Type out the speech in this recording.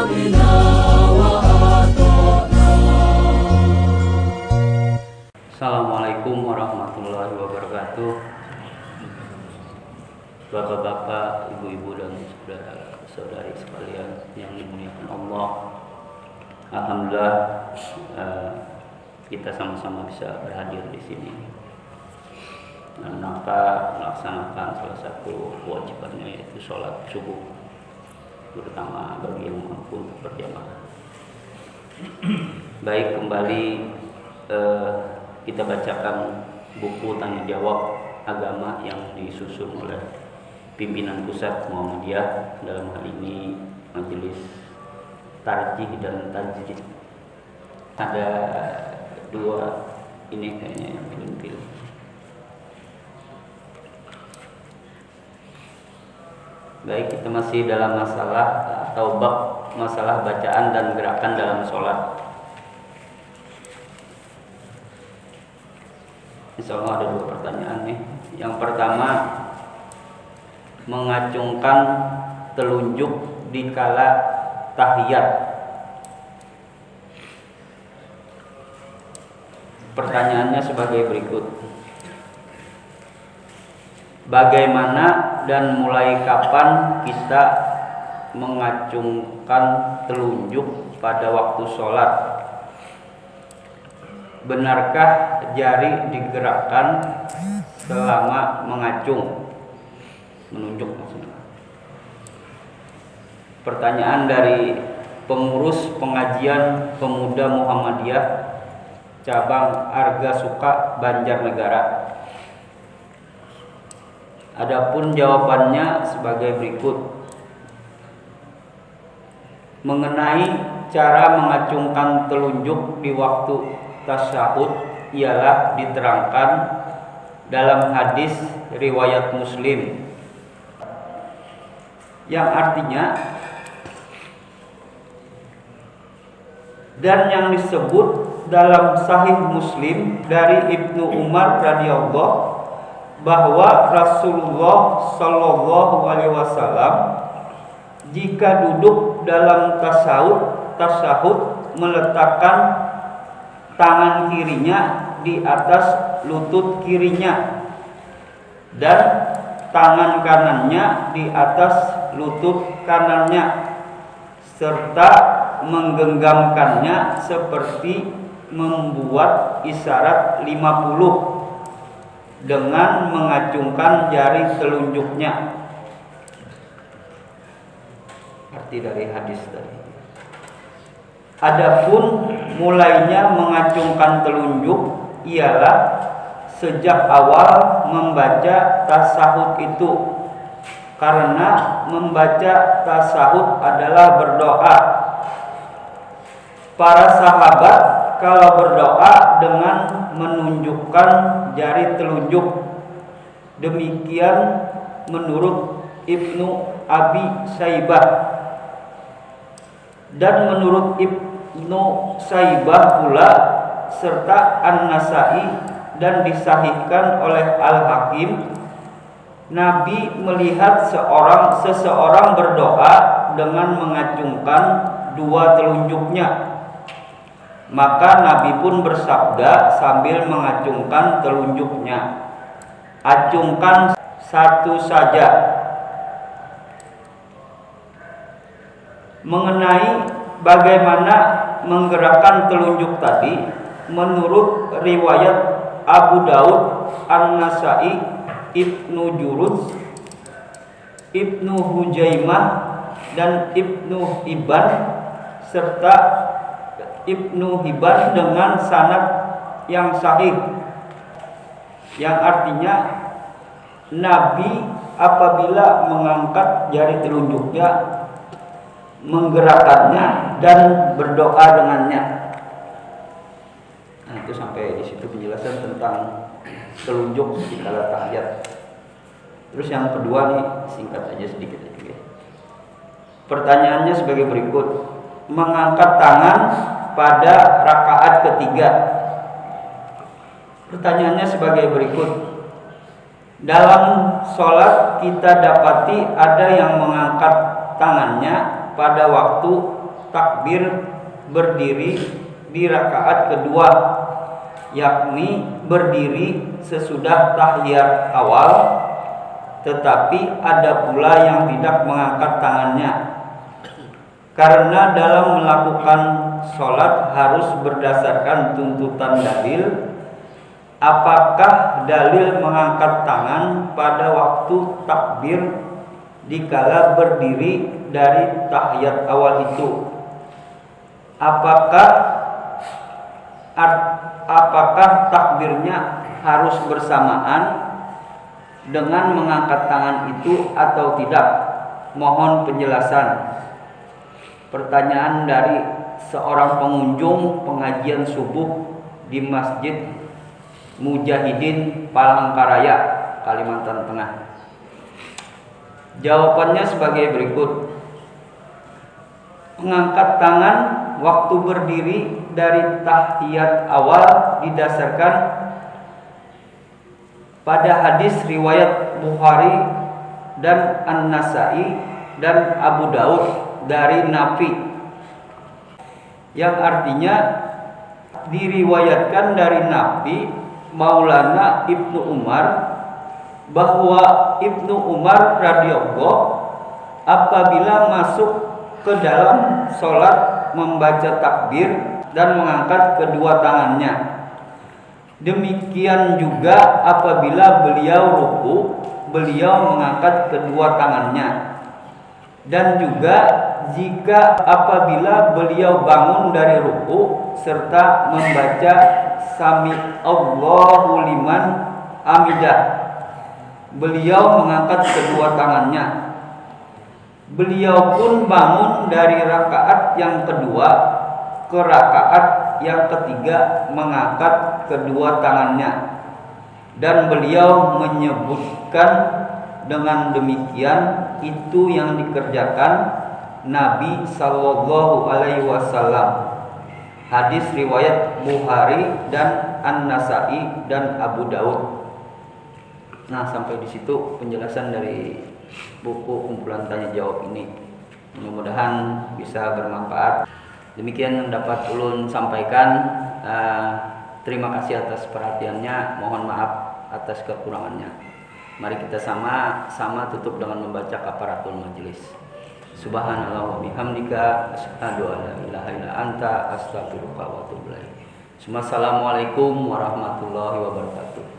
سمعنا وأطعنا. Assalamualaikum warahmatullahi wabarakatuh. Bapak-bapak, ibu-ibu dan saudara-saudari sekalian yang dimuliakan Allah. Alhamdulillah kita sama-sama bisa berhadir di sini dalam rangka melaksanakan salah satu kewajibannya, yaitu sholat subuh, terutama bagi yang mampu berjamaah. Baik, kembali kita bacakan buku tanya jawab agama yang disusun oleh pimpinan pusat Muhammadiyah, dalam hal ini Majelis Tarjih dan Tajdid. Ada dua ini kayaknya yang pilih. Baik, kita masih dalam masalah atau bab masalah bacaan dan gerakan dalam sholat. Insya Allah ada dua pertanyaan nih. Yang pertama, mengacungkan telunjuk di kala tahiyat. Pertanyaannya sebagai berikut: bagaimana dan mulai kapan kita mengacungkan telunjuk pada waktu sholat? Benarkah jari digerakkan selama mengacung? Menunjuk maksudnya. Pertanyaan dari pengurus pengajian pemuda Muhammadiyah cabang Arga Suka, Banjarnegara. Adapun jawabannya sebagai berikut. Mengenai cara mengacungkan telunjuk di waktu tasyahud ialah diterangkan dalam hadis riwayat Muslim yang artinya, dan yang disebut dalam Sahih Muslim dari Ibnu Umar radhiyallahu bahwa Rasulullah Shallallahu alaihi wasallam jika duduk dalam tasyahud meletakkan tangan kirinya di atas lutut kirinya dan tangan kanannya di atas lutut kanannya, serta menggenggamkannya seperti membuat isyarat 50 dengan mengacungkan jari telunjuknya. Arti dari hadis tadi. Adapun mulainya mengacungkan telunjuk ialah sejak awal membaca tasahud itu, karena membaca tasahud adalah berdoa. Para sahabat kalau berdoa dengan menunjukkan jari telunjuk. Demikian menurut Ibnu Abi Syaibah. Dan menurut Ibnu Syaibah pula serta An-Nasai dan disahihkan oleh Al-Hakim, Nabi melihat seseorang berdoa dengan mengacungkan dua telunjuknya. Maka Nabi pun bersabda sambil mengacungkan telunjuknya, acungkan satu saja. Mengenai bagaimana menggerakkan telunjuk tadi, menurut riwayat Abu Daud, An-Nasai, Ibnu Juruz, Ibnu Hujaimah dan Ibnu Hibban serta Ibnu Hibban dengan sanad yang sahih, yang artinya Nabi apabila mengangkat jari telunjuknya, menggerakkannya dan berdoa dengannya. Nah, itu sampai di situ penjelasan tentang telunjuk di kala tahiyat. Terus yang kedua nih, singkat aja sedikit aja. Pertanyaannya sebagai berikut: mengangkat tangan pada rakaat ketiga. Pertanyaannya sebagai berikut: dalam sholat kita dapati ada yang mengangkat tangannya pada waktu takbir berdiri di rakaat kedua, yakni berdiri sesudah tahiyat awal, tetapi ada pula yang tidak mengangkat tangannya. Karena dalam melakukan sholat harus berdasarkan tuntutan dalil. Apakah dalil mengangkat tangan pada waktu takbir dikala berdiri dari tahiyat awal itu? Apakah takbirnya harus bersamaan dengan mengangkat tangan itu atau tidak? Mohon penjelasan. Pertanyaan dari seorang pengunjung pengajian subuh di Masjid Mujahidin Palangkaraya, Kalimantan Tengah. Jawabannya sebagai berikut. Mengangkat tangan waktu berdiri dari tahiyat awal didasarkan pada hadis riwayat Bukhari dan An-Nasa'i dan Abu Daud dari Nafi, yang artinya diriwayatkan dari Nafi Maulana Ibnu Umar bahwa Ibnu Umar radhiyallahu apabila masuk ke dalam sholat membaca takbir dan mengangkat kedua tangannya. Demikian juga apabila beliau ruku, beliau mengangkat kedua tangannya. Dan juga jika apabila beliau bangun dari ruku serta membaca Sami Allahu liman hamidah, beliau mengangkat kedua tangannya. Beliau pun bangun dari rakaat yang kedua ke rakaat yang ketiga mengangkat kedua tangannya. Dan beliau menyebutkan dengan demikian itu yang dikerjakan Nabi Sallallahu Alaihi Wasallam. Hadis riwayat Bukhari dan An-Nasa'i dan Abu Daud. Nah, sampai di situ penjelasan dari buku kumpulan tanya jawab ini. Mudah-mudahan bisa bermanfaat. Demikian yang dapat ulun sampaikan. Terima kasih atas perhatiannya. Mohon maaf atas kekurangannya. Mari kita sama tutup dengan membaca kafaratul majelis. Subhanallah wa bihamdika asyhadu an la ilaha illa anta astaghfiruka wa atubu ilaik. Assalamualaikum warahmatullahi wabarakatuh.